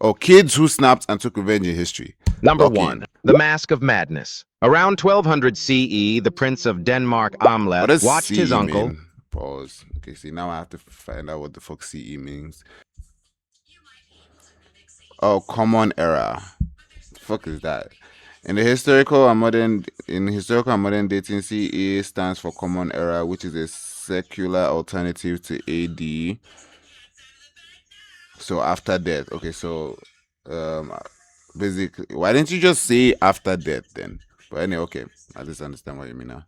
Oh, kids who snapped and took revenge in history. Number Okay. 1. The Mask of Madness. Around 1200 CE, the Prince of Denmark What Amleth does watched his CE uncle. mean? Pause. Okay, see, now I have to find out what the fuck CE means. Oh, common era. The fuck is that? In historical and modern dating, CE stands for Common Era, which is a secular alternative to AD. So after death. Okay, so um basically, why didn't you just say after death then? But anyway, okay, I just understand what you mean now.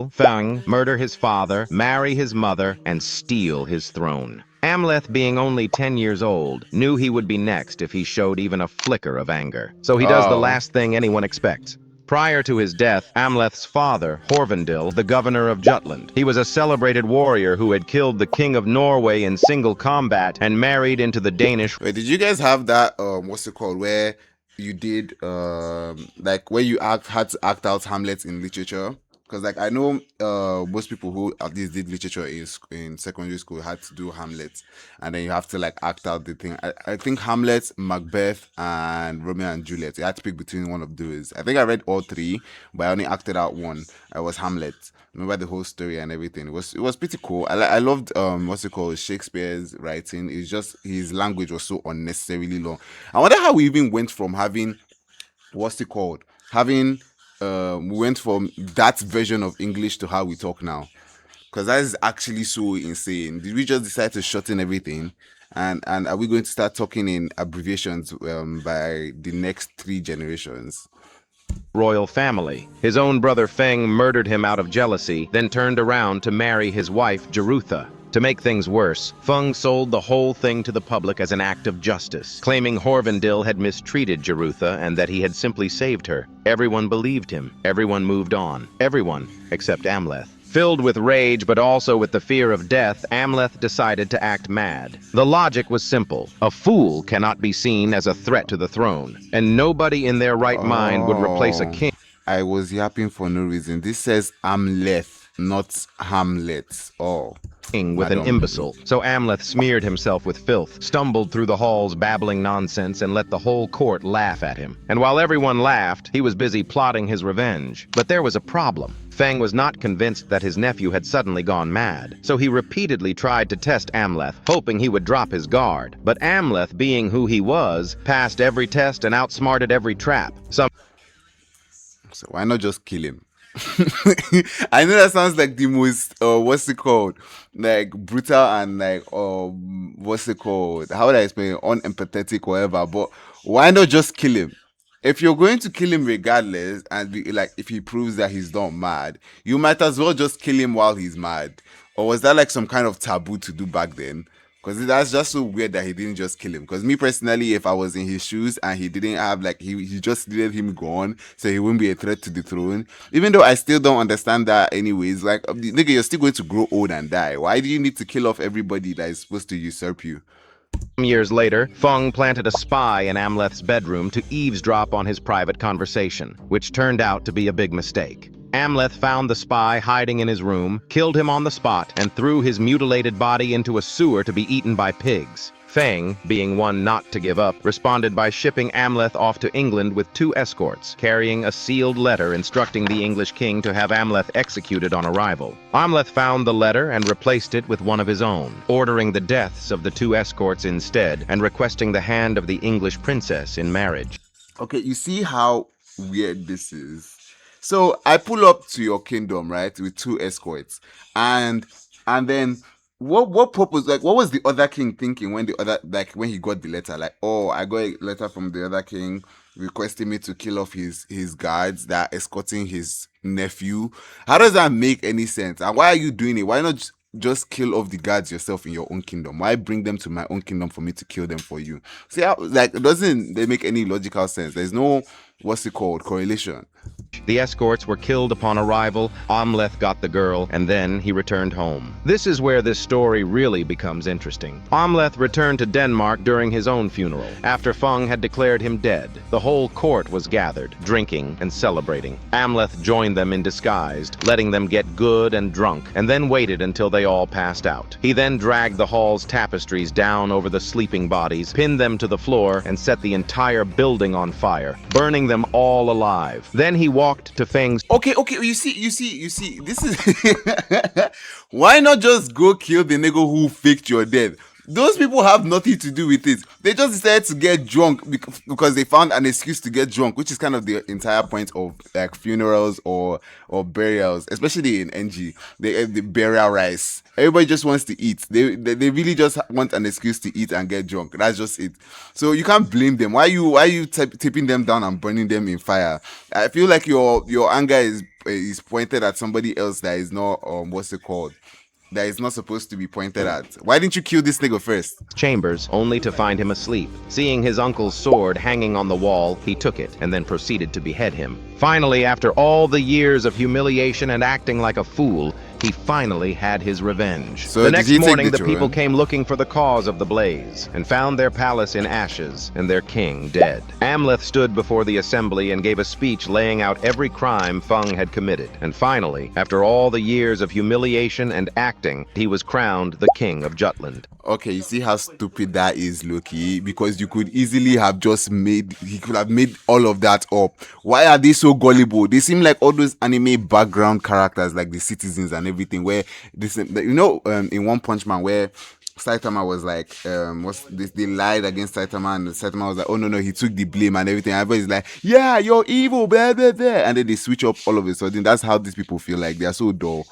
Feng murder his father, marry his mother, and steal his throne. Amleth, being only 10 years old, knew he would be next if he showed even a flicker of anger. So he does the Oh, last thing anyone expects. Prior to his death, Amleth's father, Horvandil, the governor of Jutland. He was a celebrated warrior who had killed the king of Norway in single combat and married into the Danish. wait, did you guys have that what's it called, where you did like where you had to act out Hamlet in literature? Because like I know most people who at least did literature in secondary school had to do Hamlet, and then you have to like act out the thing. I think Hamlet, Macbeth, and Romeo and Juliet. You had to pick between one of those. I think I read all three, but I only acted out one. I was Hamlet. Remember the whole story and everything. It was pretty cool. I loved what's it called, Shakespeare's writing. It's just his language was so unnecessarily long. I wonder how we even went from having what's it called, having we went from that version of English to how we talk now, because that is actually so insane. Did we just decide to shorten everything? And are we going to start talking in abbreviations by the next three generations? Royal family. His own brother Feng murdered him out of jealousy, then turned around to marry his wife, Jerutha. To make things worse, Feng sold the whole thing to the public as an act of justice, claiming Horvandil had mistreated Jerutha and that he had simply saved her. Everyone believed him. Everyone moved on. Everyone except Amleth. Filled with rage but also with the fear of death, Amleth decided to act mad. The logic was simple. A fool cannot be seen as a threat to the throne, and nobody in their right mind would replace a Oh, king I was yapping for no reason. This says Amleth, not Hamlet. Oh, with an madam. imbecile. So Amleth smeared himself with filth, stumbled through the halls babbling nonsense, and let the whole court laugh at him. And while everyone laughed, he was busy plotting his revenge. But there was a problem. Feng was not convinced that his nephew had suddenly gone mad, so he repeatedly tried to test Amleth, hoping he would drop his guard. But Amleth, being who he was, passed every test and outsmarted every trap. So why not just kill him? I know that sounds like the most what's it called, like brutal and like what's it called? How would I explain it? Unempathetic, whatever. But why not just kill him? If you're going to kill him regardless, and like if he proves that he's not mad, you might as well just kill him while he's mad. Or was that like some kind of taboo to do back then? Because that's just so weird that he didn't just kill him. Because me personally, if I was in his shoes and he didn't have like he just needed him gone, so he wouldn't be a threat to the throne. Even though I still don't understand that, anyways. Like nigga, you're still going to grow old and die. Why do you need to kill off everybody that is supposed to usurp you? Some years later, Feng planted a spy in Amleth's bedroom to eavesdrop on his private conversation, which turned out to be a big mistake. Amleth found the spy hiding in his room, killed him on the spot, and threw his mutilated body into a sewer to be eaten by pigs. Feng, being one not to give up, responded by shipping Amleth off to England with 2 escorts, carrying a sealed letter instructing the English king to have Amleth executed on arrival. Amleth found the letter and replaced it with one of his own, ordering the deaths of the 2 escorts instead and requesting the hand of the English princess in marriage. Okay, you see how weird this is. So I pull up to your kingdom, right, with 2 escorts, and then what purpose? Like, what was the other king thinking when the other like when he got the letter? Like, oh, I got a letter from the other king requesting me to kill off his guards that are escorting his nephew. How does that make any sense? And why are you doing it? Why not just kill off the guards yourself in your own kingdom? Why bring them to my own kingdom for me to kill them for you? See how like it doesn't they make any logical sense? There's no what's it called correlation. The escorts were killed upon arrival, Amleth got the girl, and then he returned home. This is where this story really becomes interesting. Amleth returned to Denmark during his own funeral, after Fung had declared him dead. The whole court was gathered, drinking and celebrating. Amleth joined them in disguise, letting them get good and drunk, and then waited until they all passed out. He then dragged the hall's tapestries down over the sleeping bodies, pinned them to the floor, and set the entire building on fire, burning them all alive. Then he walked to Feng's. Okay, you see, this is why not just go kill the nigga who faked your death? Those people have nothing to do with it. They just decided to get drunk because they found an excuse to get drunk, which is kind of the entire point of like funerals or burials, especially in NG. The burial rice. Everybody just wants to eat. They really just want an excuse to eat and get drunk. That's just it. So you can't blame them. Why are you tipping them down and burning them in fire? I feel like your anger is pointed at somebody else that is not what's it called? That is not supposed to be pointed at. Why didn't you kill this nigga first? Chambers, only to find him asleep. Seeing his uncle's sword hanging on the wall, he took it and then proceeded to behead him. Finally, after all the years of humiliation and acting like a fool, he finally had his revenge. So the next morning, the throne? people came looking for the cause of the blaze and found their palace in ashes and their king dead. Amleth stood before the assembly and gave a speech laying out every crime Fung had committed. And finally, after all the years of humiliation and acting, he was crowned the king of Jutland. Okay, you see how stupid that is, Loki? Because you could easily have he could have made all of that up. Why are they so gullible? They seem like all those anime background characters, like the citizens and everything, where this, in One Punch Man, where Saitama was like, they lied against Saitama, and Saitama was like, oh no, he took the blame and everything. Everybody's like, yeah, you're evil, blah, blah, blah. And then they switch up all of a sudden. That's how these people feel like. They are so dull.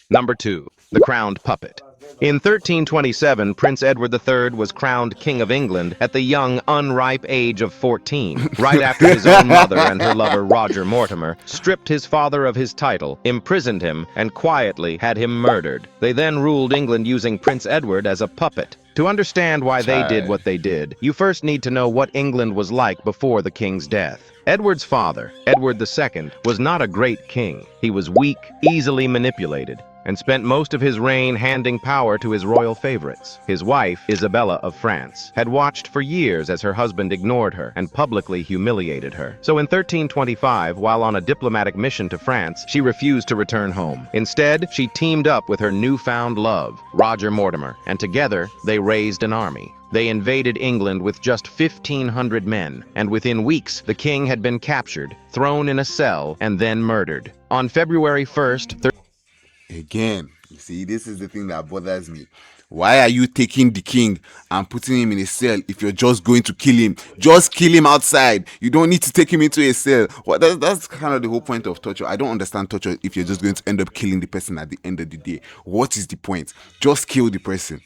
Number 2. The Crowned Puppet. In 1327, Prince Edward III was crowned King of England at the young, unripe age of 14, right after his own mother and her lover Roger Mortimer stripped his father of his title, imprisoned him, and quietly had him murdered. They then ruled England using Prince Edward as a puppet. To understand why they did what they did, you first need to know what England was like before the king's death. Edward's father, Edward II, was not a great king. He was weak, easily manipulated, and spent most of his reign handing power to his royal favorites. His wife, Isabella of France, had watched for years as her husband ignored her and publicly humiliated her. So in 1325, while on a diplomatic mission to France, she refused to return home. Instead, she teamed up with her newfound love, Roger Mortimer, and together they raised an army. They invaded England with just 1,500 men, and within weeks, the king had been captured, thrown in a cell, and then murdered. On February 1st, Again, you see, this is the thing that bothers me. Why are you taking the king and putting him in a cell if you're just going to kill him? Just kill him outside. You don't need to take him into a cell. Well, that's kind of the whole point of torture. I don't understand torture if you're just going to end up killing the person at the end of the day. What is the point? Just kill the person.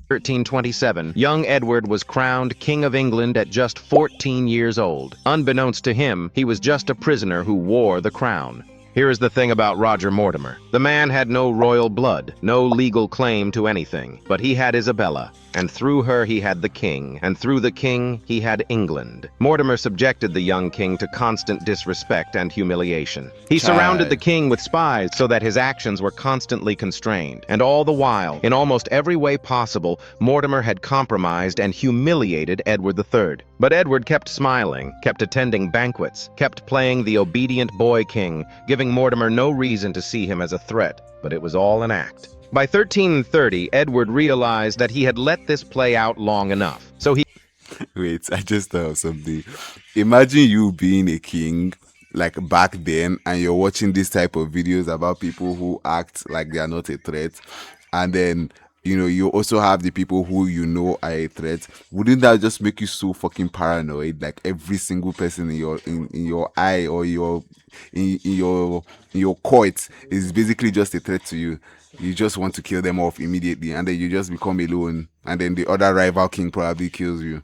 1327, young Edward was crowned King of England at just 14 years old. Unbeknownst to him, he was just a prisoner who wore the crown. Here is the thing about Roger Mortimer. The man had no royal blood, no legal claim to anything, but he had Isabella, and through her he had the king, and through the king he had England. Mortimer subjected the young king to constant disrespect and humiliation. He surrounded the king with spies so that his actions were constantly constrained, and all the while, in almost every way possible, Mortimer had compromised and humiliated Edward III. But Edward kept smiling, kept attending banquets, kept playing the obedient boy king, giving Mortimer no reason to see him as a threat, but it was all an act. By 1330, Edward realized that he had let this play out long enough, so he... Wait, I just thought of something. Imagine you being a king, like back then, and you're watching this type of videos about people who act like they are not a threat, and then you also have the people who are a threat. Wouldn't that just make you so fucking paranoid? Like every single person in your eye or in your court is basically just a threat to you. You just want to kill them off immediately, and then you just become alone, and then the other rival king probably kills you.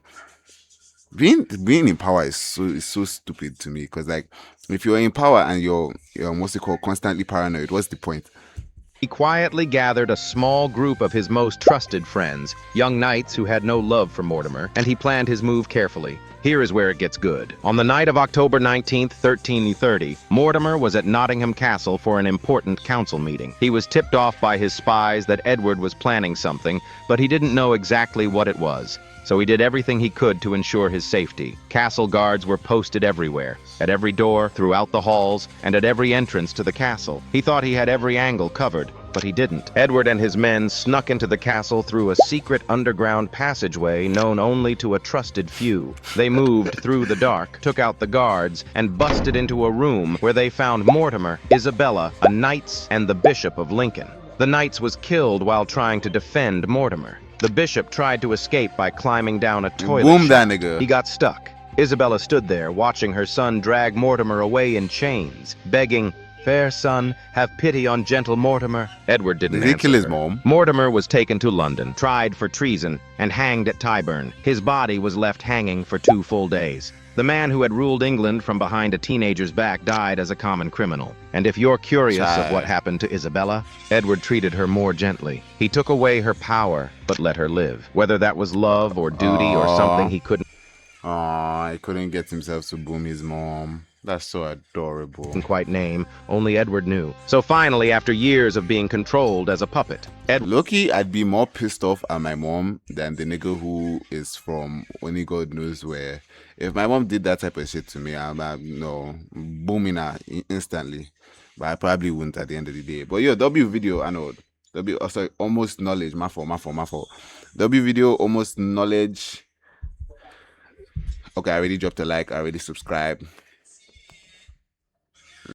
Being in power is so stupid to me, because like if you're in power and you're constantly paranoid, what's the point? He quietly gathered a small group of his most trusted friends, young knights who had no love for Mortimer, and he planned his move carefully. Here is where it gets good. On the night of October 19th, 1330, Mortimer was at Nottingham Castle for an important council meeting. He was tipped off by his spies that Edward was planning something, but he didn't know exactly what it was. So he did everything he could to ensure his safety. Castle guards were posted everywhere, at every door, throughout the halls, and at every entrance to the castle. He thought he had every angle covered, but he didn't. Edward and his men snuck into the castle through a secret underground passageway known only to a trusted few. They moved through the dark, took out the guards, and busted into a room where they found Mortimer, Isabella, a knights, and the Bishop of Lincoln. The knights was killed while trying to defend Mortimer. The bishop tried to escape by climbing down a toilet. Boom that nigga. He got stuck. Isabella stood there, watching her son drag Mortimer away in chains, begging, "Fair son, have pity on gentle Mortimer." Edward didn't Did he kill his answer her. mom? Mortimer was taken to London, tried for treason, and hanged at Tyburn. His body was left hanging for 2 full days. The man who had ruled England from behind a teenager's back died as a common criminal. And if you're curious of what happened to Isabella, Edward treated her more gently. He took away her power, but let her live. Whether that was love or duty or something he couldn't He couldn't get himself to boom his mom. That's so adorable. quite name, only Edward knew. So finally, after years of being controlled as a puppet, Loki, I'd be more pissed off at my mom than the nigga who is from only God knows where. If my mom did that type of shit to me, I'm no booming her instantly. But I probably wouldn't at the end of the day. But yo, W video, I know. W also almost knowledge. My fault. W video almost knowledge. Okay, I already dropped a like. I already subscribed.